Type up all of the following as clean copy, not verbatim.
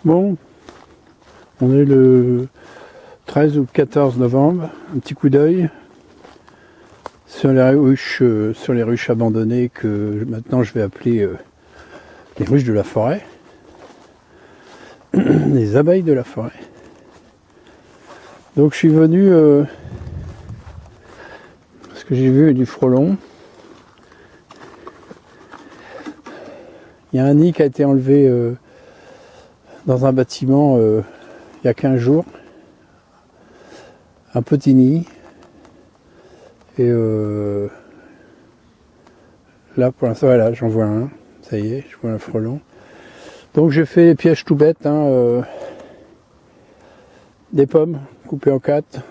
Bon, on est le 13 ou 14 novembre, un petit coup d'œil sur les ruches abandonnées que maintenant je vais appeler les ruches de la forêt, les abeilles de la forêt. Donc je suis venu parce que j'ai vu du frelon. Il y a un nid qui a été enlevé dans un bâtiment il y a 15 jours. Un petit nid. Et là pour l'instant, voilà, j'en vois un. Ça y est, je vois un frelon. Donc j'ai fait les pièges tout bêtes. Des pommes coupées en 4.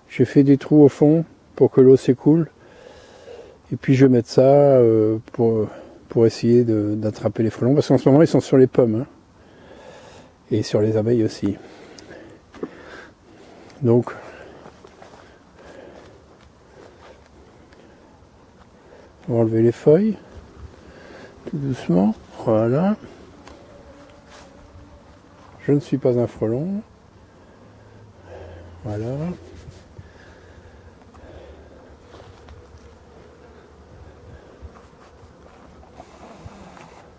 J'ai fait des trous au fond pour que l'eau s'écoule. Et puis je vais mettre ça pour essayer d'attraper les frelons. Parce qu'en ce moment, ils sont sur les pommes. Et sur les abeilles aussi. Donc, on va enlever les feuilles. Tout doucement. Voilà. Je ne suis pas un frelon. Voilà.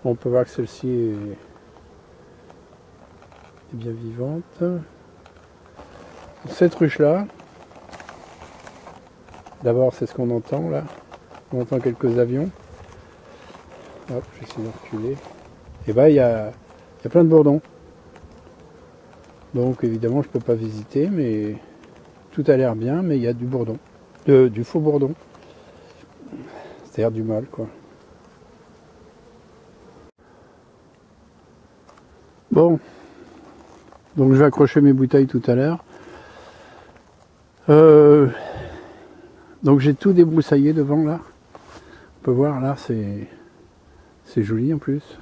On peut voir que celle-ci est bien vivante. Cette ruche-là, d'abord c'est ce qu'on entend là. On entend quelques avions. Hop, j'essaie de reculer. Et bah il y a plein de bourdons. Donc évidemment je peux pas visiter, mais tout a l'air bien, mais il y a du bourdon. Du faux bourdon. C'est-à-dire du mâle quoi. Bon. Donc je vais accrocher mes bouteilles tout à l'heure. Donc j'ai tout débroussaillé devant là. On peut voir là, c'est joli en plus.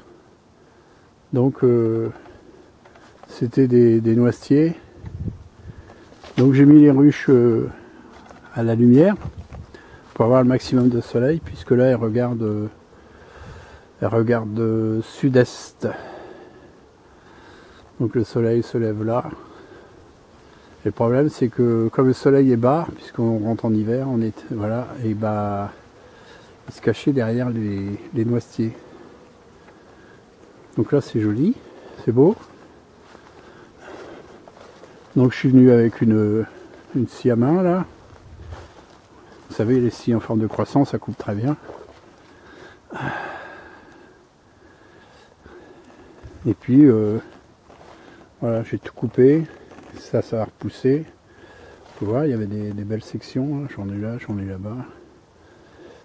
Donc c'était des noisetiers. Donc j'ai mis les ruches à la lumière pour avoir le maximum de soleil, puisque là elles regardent sud-est. Donc le soleil se lève là. Et le problème c'est que comme le soleil est bas, puisqu'on rentre en hiver, voilà, et bah il se cachait derrière les noisetiers. Donc là c'est joli, c'est beau. Donc je suis venu avec une scie à main là. Vous savez, les scies en forme de croissant, ça coupe très bien. Et puis voilà, j'ai tout coupé. Ça va repousser. On peut voir, il y avait des belles sections. J'en ai là, j'en ai là-bas.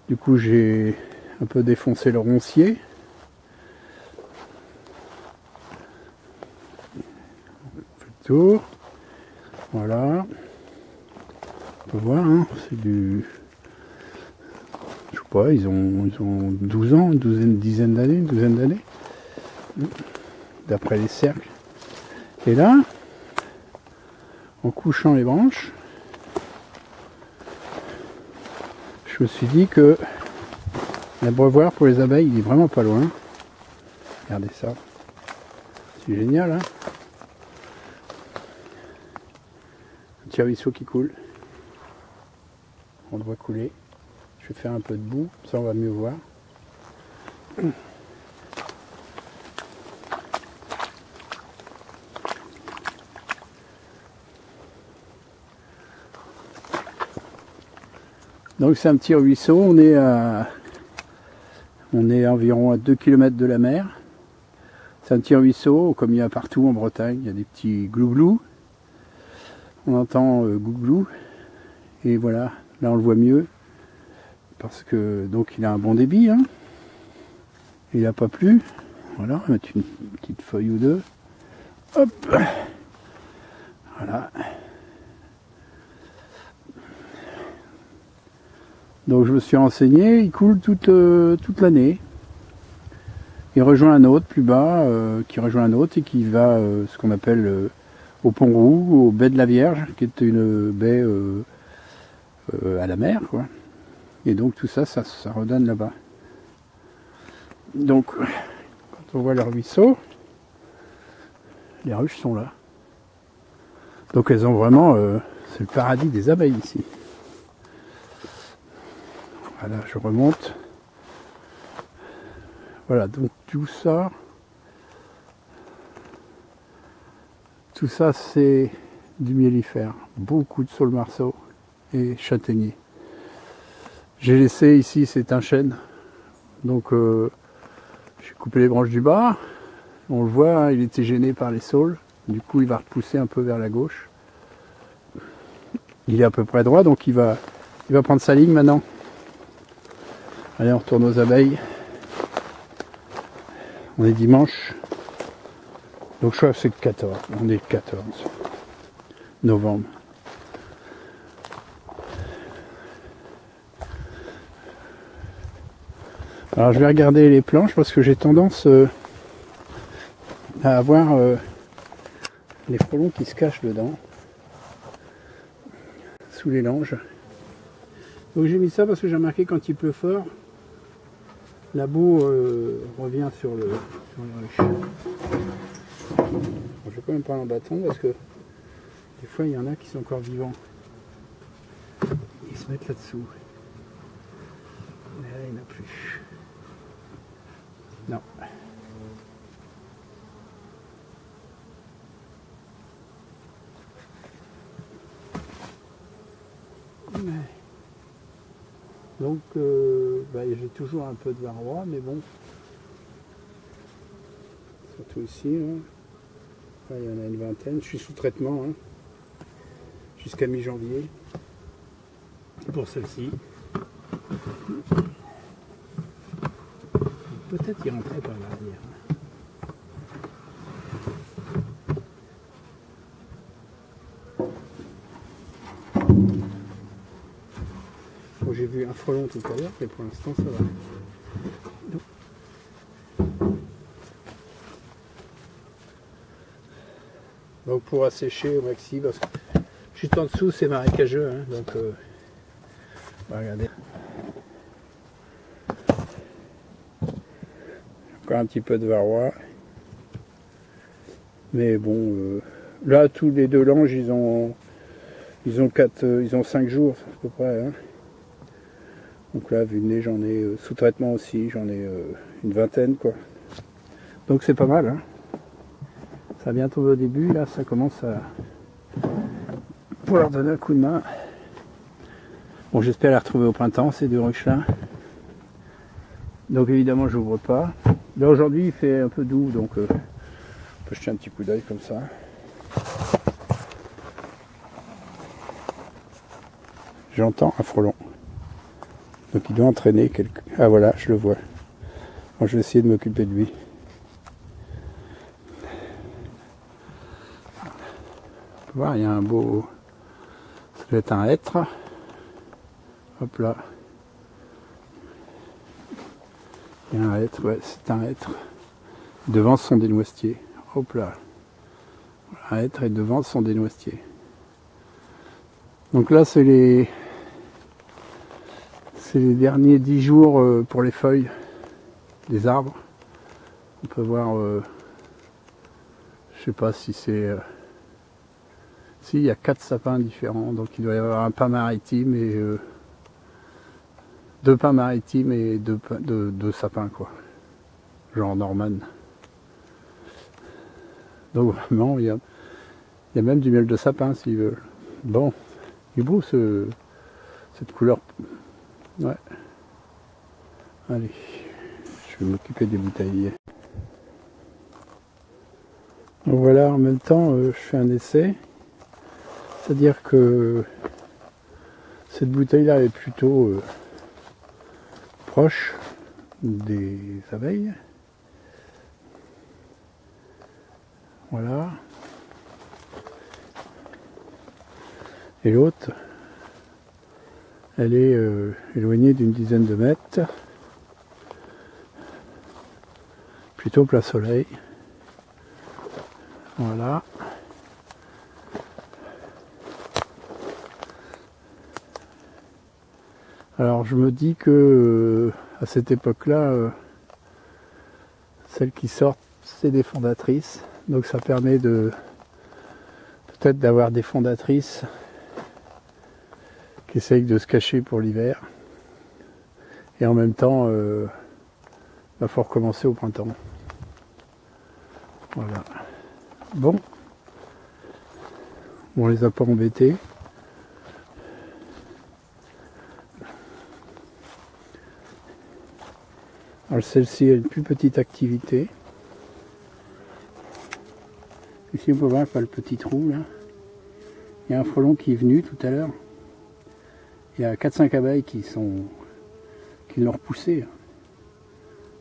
Du coup, j'ai un peu défoncé le roncier. On fait le tour. Voilà. On peut voir, c'est du... Je sais pas, ils ont 12 ans, une dizaine d'années. D'après les cercles. Et là, en couchant les branches, je me suis dit que l'abreuvoir pour les abeilles, il est vraiment pas loin. Regardez ça. C'est génial, hein? Un petit ruisseau qui coule. On le voit couler. Je vais faire un peu de boue, ça on va mieux voir. Donc c'est un petit ruisseau, on est environ à 2 km de la mer. C'est un petit ruisseau, comme il y a partout en Bretagne, il y a des petits glouglous. On entend glouglou. Et voilà, là on le voit mieux. Parce que donc il a un bon débit. Il n'a pas plu. Voilà, on va mettre une petite feuille ou deux. Hop. Voilà. Donc je me suis renseigné, il coule toute l'année. Il rejoint un autre plus bas, qui rejoint un autre et qui va ce qu'on appelle au Pont Roux, au baie de la Vierge, qui est une baie à la mer, quoi. Et donc tout ça, ça redonne là-bas. Donc quand on voit le ruisseau, les ruches sont là. Donc elles ont vraiment, c'est le paradis des abeilles ici. Voilà, je remonte. Voilà, donc tout ça c'est du mellifère. Beaucoup de saule-marceau et châtaignier. J'ai laissé ici, c'est un chêne. Donc j'ai coupé les branches du bas. On le voit, hein, il était gêné par les saules. Du coup, il va repousser un peu vers la gauche. Il est à peu près droit, donc il va prendre sa ligne maintenant. Allez, on retourne aux abeilles. On est dimanche. Donc je crois que c'est le 14. On est le 14 novembre. Alors je vais regarder les planches parce que j'ai tendance à avoir les frelons qui se cachent dedans, sous les langes. Donc j'ai mis ça parce que j'ai remarqué quand il pleut fort, la boue revient sur les ruches. Je vais quand même prendre un bâton parce que des fois il y en a qui sont encore vivants. Ils se mettent là-dessous. Mais là il n'y en a plus. Non. Donc j'ai toujours un peu de varroa, mais bon. Surtout ici. Hein. Là, il y en a une vingtaine. Je suis sous traitement hein, jusqu'à mi-janvier. Pour celle-ci. Peut-être y rentrer par l'arrière. Bon, j'ai vu un frelon tout à l'heure, mais pour l'instant ça va. Donc pour assécher au maxi, parce que juste en dessous c'est marécageux, hein, donc regardez. Encore un petit peu de varroa. Mais bon, là tous les deux langes ils ont 5 jours à peu près. Hein. Donc là, vu le nez, j'en ai sous traitement aussi, j'en ai une vingtaine quoi. Donc c'est pas mal. Hein. Ça a bien tombé au début, là ça commence à pour leur donner un coup de main. Bon, j'espère les retrouver au printemps ces deux ruches là. Donc évidemment j'ouvre pas. Là aujourd'hui il fait un peu doux, donc on peut jeter un petit coup d'œil comme ça. J'entends un frelon. Donc il doit entraîner quelque... Ah voilà, je le vois. Moi je vais essayer de m'occuper de lui. On peut voir, il y a un beau... Ça doit être un hêtre. Hop là. Il y a un hêtre, ouais, c'est un hêtre. Devant son dénoestier. Hop là. Un hêtre est devant son dénoestier. Donc là c'est les derniers 10 jours pour les feuilles des arbres. On peut voir, je sais pas si c'est... si, il y a 4 sapins différents, donc il doit y avoir un pin maritime et 2 pins maritimes et 2 sapins quoi. Genre Norman. Donc vraiment, il y a même du miel de sapin s'ils veulent. Bon, il est beau cette couleur. Ouais. Allez, je vais m'occuper des bouteilles. Donc voilà, en même temps, je fais un essai. C'est-à-dire que cette bouteille-là est plutôt proche des abeilles. Voilà. Et l'autre, elle est éloignée d'une dizaine de mètres, plutôt plein soleil. Voilà. Alors je me dis que à cette époque-là, celles qui sortent, c'est des fondatrices. Donc ça permet de peut-être d'avoir des fondatrices qui essayent de se cacher pour l'hiver. Et en même temps, il faut recommencer au printemps. Voilà. Bon, on les a pas embêtés. Alors celle-ci a une plus petite activité. Ici on peut voir pas le petit trou là. Il y a un frelon qui est venu tout à l'heure. Il y a 4-5 abeilles qui l'ont repoussé.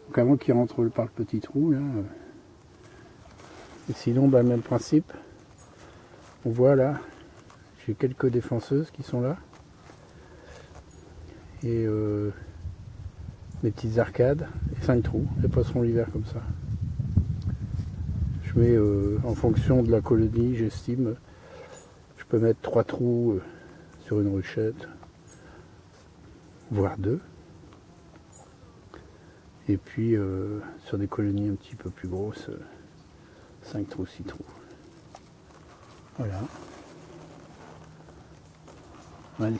Donc avant qu'il rentre par le petit trou là. Et sinon bah, même principe. On voit là, j'ai quelques défenseuses qui sont là. Et mes petites arcades et 5 trous. Elles passeront l'hiver comme ça. Je mets en fonction de la colonie, j'estime, je peux mettre 3 trous sur une ruchette, voire 2. Et puis sur des colonies un petit peu plus grosses, 5 trous, 6 trous. Voilà. Allez.